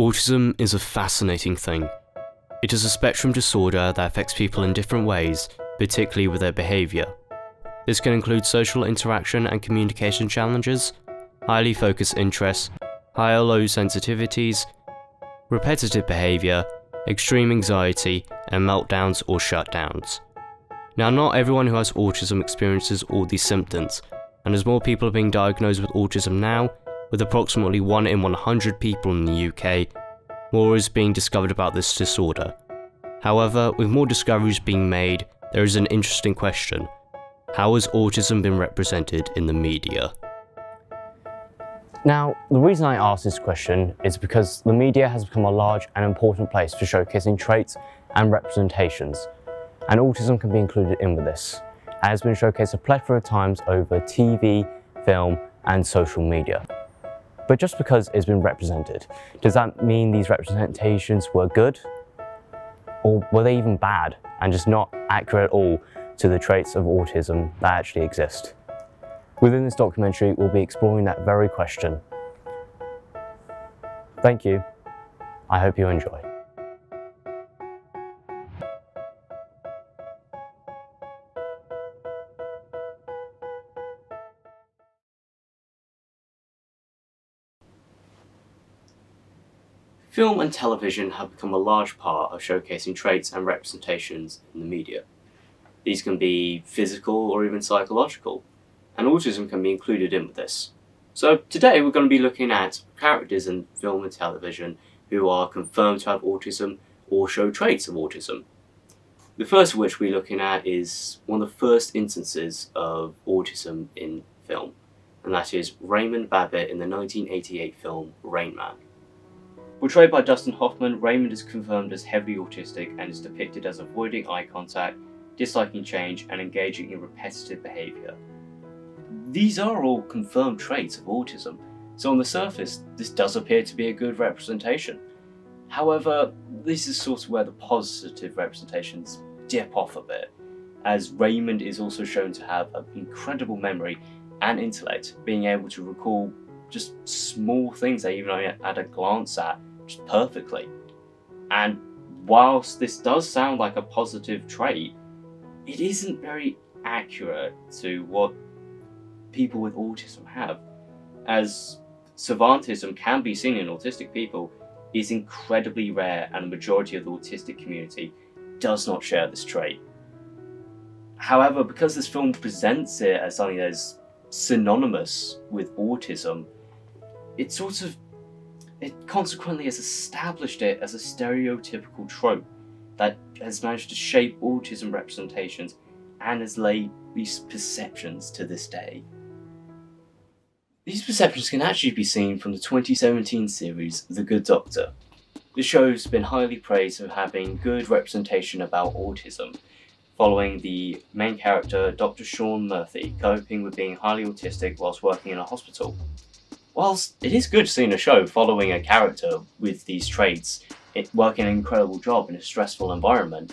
Autism is a fascinating thing. It is a spectrum disorder that affects people in different ways, particularly with their behaviour. This can include social interaction and communication challenges, highly focused interests, high or low sensitivities, repetitive behaviour, extreme anxiety, and meltdowns or shutdowns. Now, not everyone who has autism experiences all these symptoms, and as more people are being diagnosed with autism now, with approximately 1 in 100 people in the UK, more is being discovered about this disorder. However, with more discoveries being made, there is an interesting question. How has autism been represented in the media? Now, the reason I ask this question is because the media has become a large and important place for showcasing traits and representations, and autism can be included in with this. It has been showcased a plethora of times over TV, film, and social media. But just because it's been represented, does that mean these representations were good? Or were they even bad and just not accurate at all to the traits of autism that actually exist? Within this documentary, we'll be exploring that very question. Thank you. I hope you enjoy. Film and television have become a large part of showcasing traits and representations in the media. These can be physical or even psychological, and autism can be included in with this. So today we're going to be looking at characters in film and television who are confirmed to have autism or show traits of autism. The first of which we're looking at is one of the first instances of autism in film, and that is Raymond Babbitt in the 1988 film Rain Man. Portrayed by Dustin Hoffman, Raymond is confirmed as heavily autistic and is depicted as avoiding eye contact, disliking change, and engaging in repetitive behaviour. These are all confirmed traits of autism, so on the surface, this does appear to be a good representation. However, this is sort of where the positive representations dip off a bit, as Raymond is also shown to have an incredible memory and intellect, being able to recall just small things they even at a glance at just perfectly. And whilst this does sound like a positive trait, it isn't very accurate to what people with autism have, as savantism can be seen in autistic people is incredibly rare, and the majority of the autistic community does not share this trait. However, because this film presents it as something that is synonymous with autism, it consequently has established it as a stereotypical trope that has managed to shape autism representations and has laid these perceptions to this day. These perceptions can actually be seen from the 2017 series The Good Doctor. The show's been highly praised for having good representation about autism, following the main character, Dr. Sean Murphy, coping with being highly autistic whilst working in a hospital. Whilst it is good seeing a show following a character with these traits working an incredible job in a stressful environment,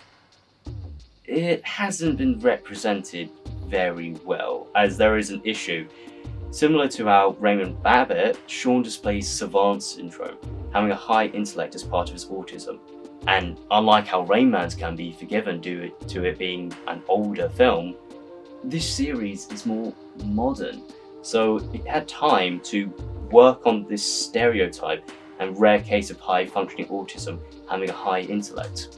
it hasn't been represented very well, as there is an issue. Similar to how Raymond Babbitt, Sean displays savant syndrome, having a high intellect as part of his autism. And unlike how Rain Man's can be forgiven due to it being an older film, this series is more modern, so it had time to work on this stereotype and rare case of high functioning autism having a high intellect.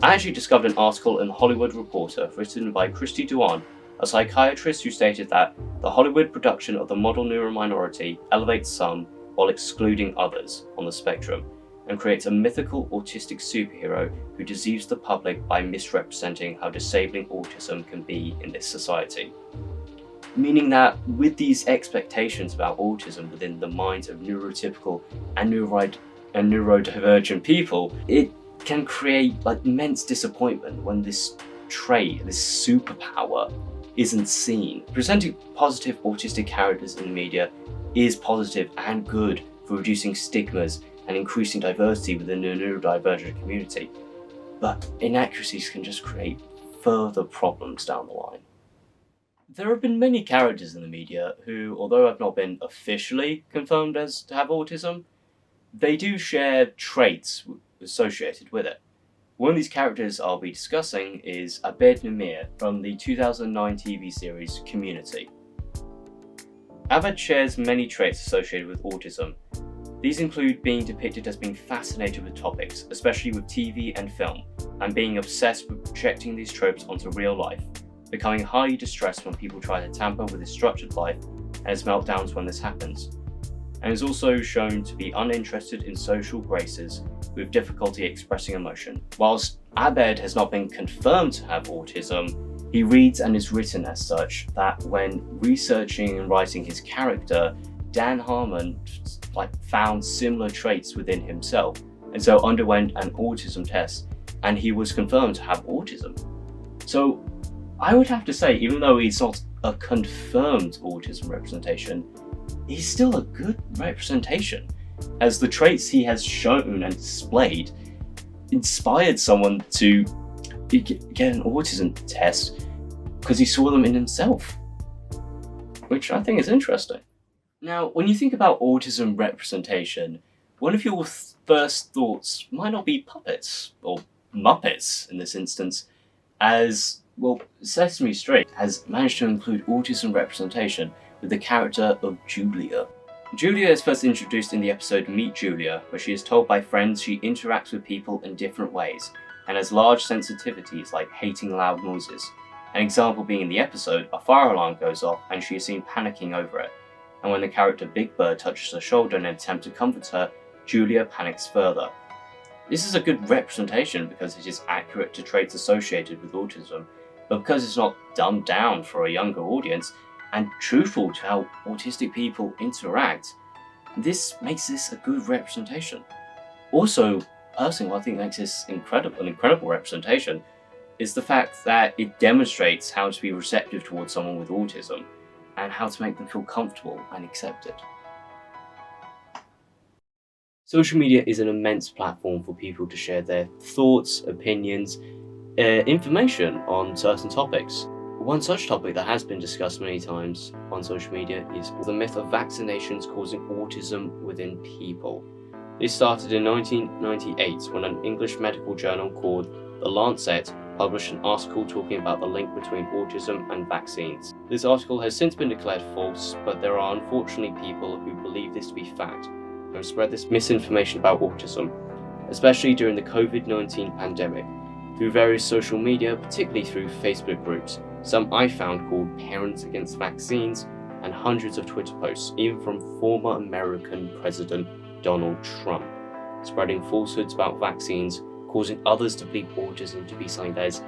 I actually discovered an article in The Hollywood Reporter written by Christy Duan, a psychiatrist, who stated that the Hollywood production of the model neurominority elevates some while excluding others on the spectrum, and creates a mythical autistic superhero who deceives the public by misrepresenting how disabling autism can be in this society. Meaning that with these expectations about autism within the minds of neurotypical and neurodivergent people, it can create immense disappointment when this trait, this superpower, isn't seen. Presenting positive autistic characters in the media is positive and good for reducing stigmas and increasing diversity within the neurodivergent community, but inaccuracies can just create further problems down the line. There have been many characters in the media who, although have not been officially confirmed as to have autism, they do share traits associated with it. One of these characters I'll be discussing is Abed Namir from the 2009 TV series Community. Abed shares many traits associated with autism. These include being depicted as being fascinated with topics, especially with TV and film, and being obsessed with projecting these tropes onto real life, becoming highly distressed when people try to tamper with his structured life, and his meltdowns when this happens. And is also shown to be uninterested in social graces with difficulty expressing emotion. Whilst Abed has not been confirmed to have autism, he reads and is written as such that when researching and writing his character, Dan Harmon found similar traits within himself, and so underwent an autism test, and he was confirmed to have autism. So I would have to say, even though he's not a confirmed autism representation, he's still a good representation, as the traits he has shown and displayed inspired someone to get an autism test because he saw them in himself, which I think is interesting. Now, when you think about autism representation, one of your first thoughts might not be puppets, or Muppets in this instance, as, well, Sesame Street has managed to include autism representation with the character of Julia. Julia is first introduced in the episode Meet Julia, where she is told by friends she interacts with people in different ways, and has large sensitivities like hating loud noises. An example being in the episode, a fire alarm goes off and she is seen panicking over it, and when the character Big Bird touches her shoulder in an attempt to comfort her, Julia panics further. This is a good representation because it is accurate to traits associated with autism, but because it's not dumbed down for a younger audience, and truthful to how autistic people interact, this makes this a good representation. Also, personally, what I think makes this an incredible representation is the fact that it demonstrates how to be receptive towards someone with autism, and how to make them feel comfortable and accepted. Social media is an immense platform for people to share their thoughts, opinions, information on certain topics. One such topic that has been discussed many times on social media is the myth of vaccinations causing autism within people. This started in 1998 when an English medical journal called The Lancet published an article talking about the link between autism and vaccines. This article has since been declared false, but there are unfortunately people who believe this to be fact and have spread this misinformation about autism, especially during the COVID-19 pandemic, through various social media, particularly through Facebook groups, some I found called Parents Against Vaccines, and hundreds of Twitter posts, even from former American President Donald Trump, spreading falsehoods about vaccines, causing others to believe autism to be something that is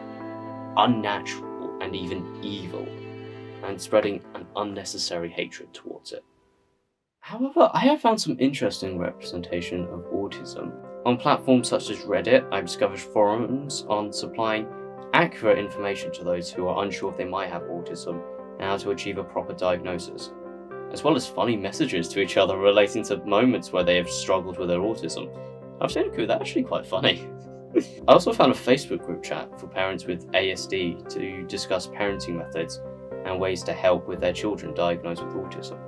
unnatural and even evil, and spreading an unnecessary hatred towards it. However, I have found some interesting representation of autism. On platforms such as Reddit, I've discovered forums on supplying accurate information to those who are unsure if they might have autism and how to achieve a proper diagnosis, as well as funny messages to each other relating to moments where they have struggled with their autism. I've seen a few that are actually quite funny. I also found a Facebook group chat for parents with ASD to discuss parenting methods and ways to help with their children diagnosed with autism.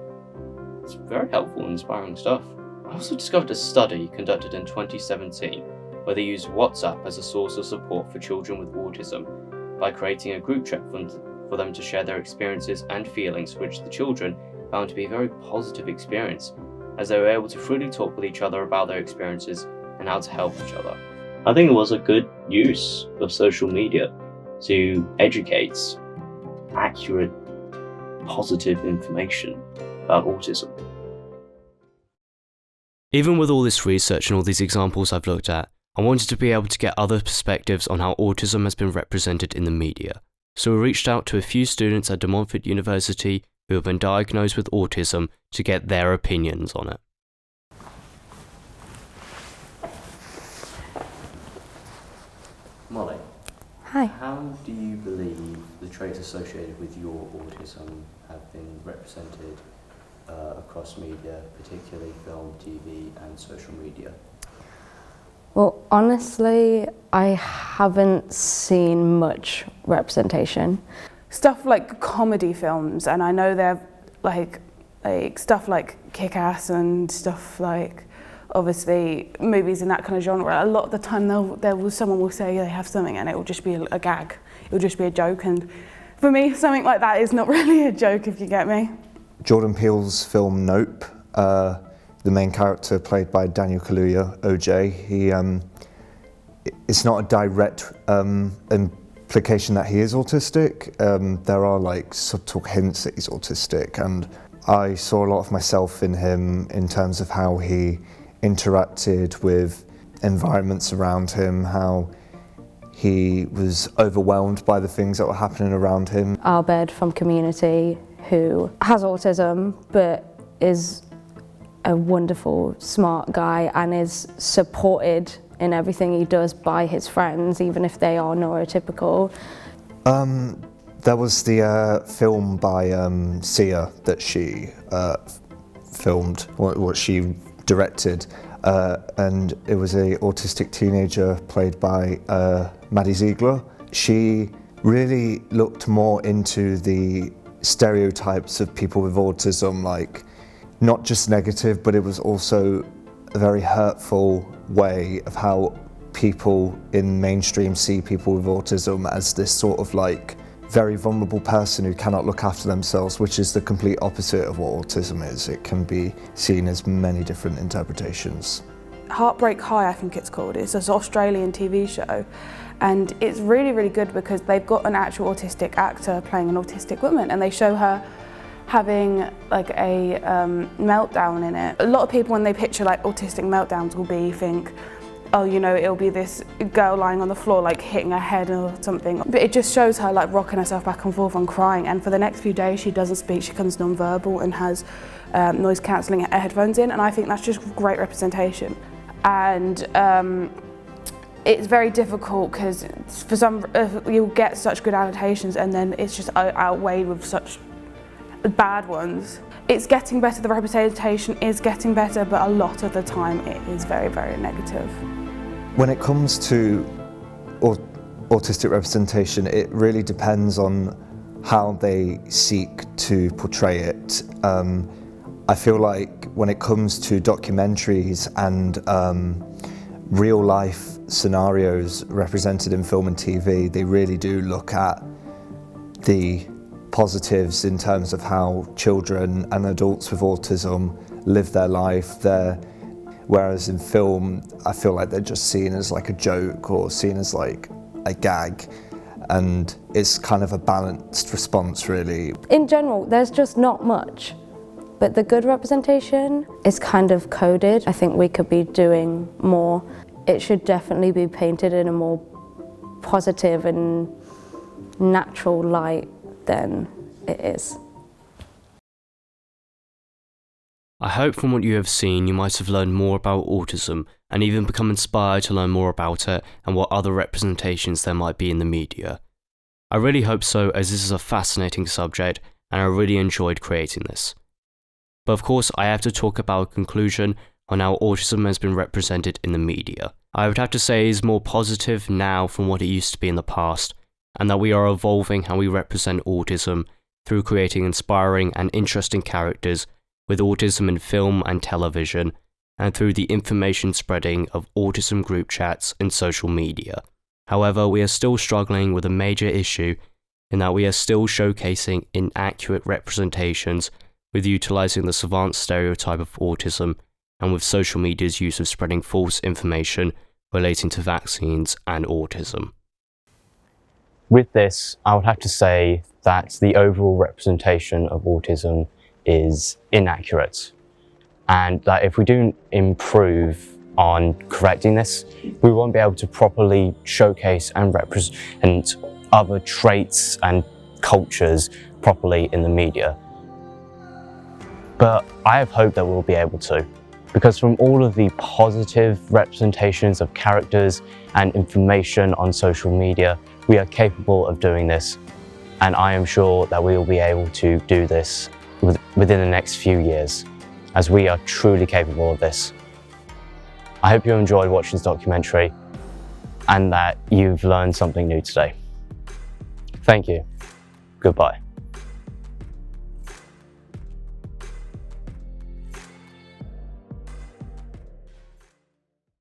It's very helpful and inspiring stuff. I also discovered a study conducted in 2017 where they used WhatsApp as a source of support for children with autism by creating a group chat for them to share their experiences and feelings, which the children found to be a very positive experience, as they were able to freely talk with each other about their experiences and how to help each other. I think it was a good use of social media to educate accurate, positive information about autism. Even with all this research and all these examples I've looked at, I wanted to be able to get other perspectives on how autism has been represented in the media. So we reached out to a few students at De Montfort University who have been diagnosed with autism to get their opinions on it. Molly. Hi. How do you believe the traits associated with your autism have been represented across media, particularly film, TV and social media? Well, honestly, I haven't seen much representation. Stuff like comedy films, and I know they're like stuff like Kick-Ass and stuff like obviously movies in that kind of genre, a lot of the time someone will say they have something and it will just be a gag, it will just be a joke, and for me something like that is not really a joke, if you get me. Jordan Peele's film Nope, the main character played by Daniel Kaluuya, OJ, it's not a direct implication that he is autistic. There are like subtle hints that he's autistic, and I saw a lot of myself in him in terms of how he interacted with environments around him, how he was overwhelmed by the things that were happening around him. Albert from Community, who has autism but is a wonderful, smart guy and is supported in everything he does by his friends, even if they are neurotypical. There was the film by Sia that she filmed, what she directed, and it was an autistic teenager played by Maddie Ziegler. She really looked more into the stereotypes of people with autism, like not just negative, but it was also a very hurtful way of how people in mainstream see people with autism as this sort of like very vulnerable person who cannot look after themselves, which is the complete opposite of what autism is. It can be seen as many different interpretations. Heartbreak High, I think it's called. It's an Australian TV show, and it's really, really good because they've got an actual autistic actor playing an autistic woman, and they show her having like a meltdown in it. A lot of people, when they picture like autistic meltdowns, will think, oh, you know, it'll be this girl lying on the floor like hitting her head or something. But it just shows her like rocking herself back and forth and crying, and for the next few days she doesn't speak, she becomes non-verbal and has noise cancelling headphones in, and I think that's just great representation. And it's very difficult because for some you'll get such good adaptations and then it's just outweighed with such bad ones. It's getting better, the representation is getting better, but a lot of the time it is very, very negative. When it comes to autistic representation, it really depends on how they seek to portray it. I feel like when it comes to documentaries and real life scenarios represented in film and TV, they really do look at the positives in terms of how children and adults with autism live their life there, whereas in film I feel like they're just seen as like a joke or seen as like a gag, and it's kind of a balanced response really. In general, there's just not much, but the good representation is kind of coded. I think we could be doing more. It should definitely be painted in a more positive and natural light than it is. I hope from what you have seen you might have learned more about autism and even become inspired to learn more about it and what other representations there might be in the media. I really hope so, as this is a fascinating subject and I really enjoyed creating this. But of course I have to talk about a conclusion on how autism has been represented in the media. I would have to say it is more positive now from what it used to be in the past, and that we are evolving how we represent autism through creating inspiring and interesting characters with autism in film and television, and through the information spreading of autism group chats and social media. However, we are still struggling with a major issue in that we are still showcasing inaccurate representations with utilising the savant stereotype of autism and with social media's use of spreading false information relating to vaccines and autism. With this, I would have to say that the overall representation of autism is inaccurate, and that if we don't improve on correcting this, we won't be able to properly showcase and represent other traits and cultures properly in the media. But I have hope that we'll be able to, because from all of the positive representations of characters and information on social media, we are capable of doing this, and I am sure that we will be able to do this within the next few years, as we are truly capable of this. I hope you enjoyed watching this documentary and that you've learned something new today. Thank you. Goodbye.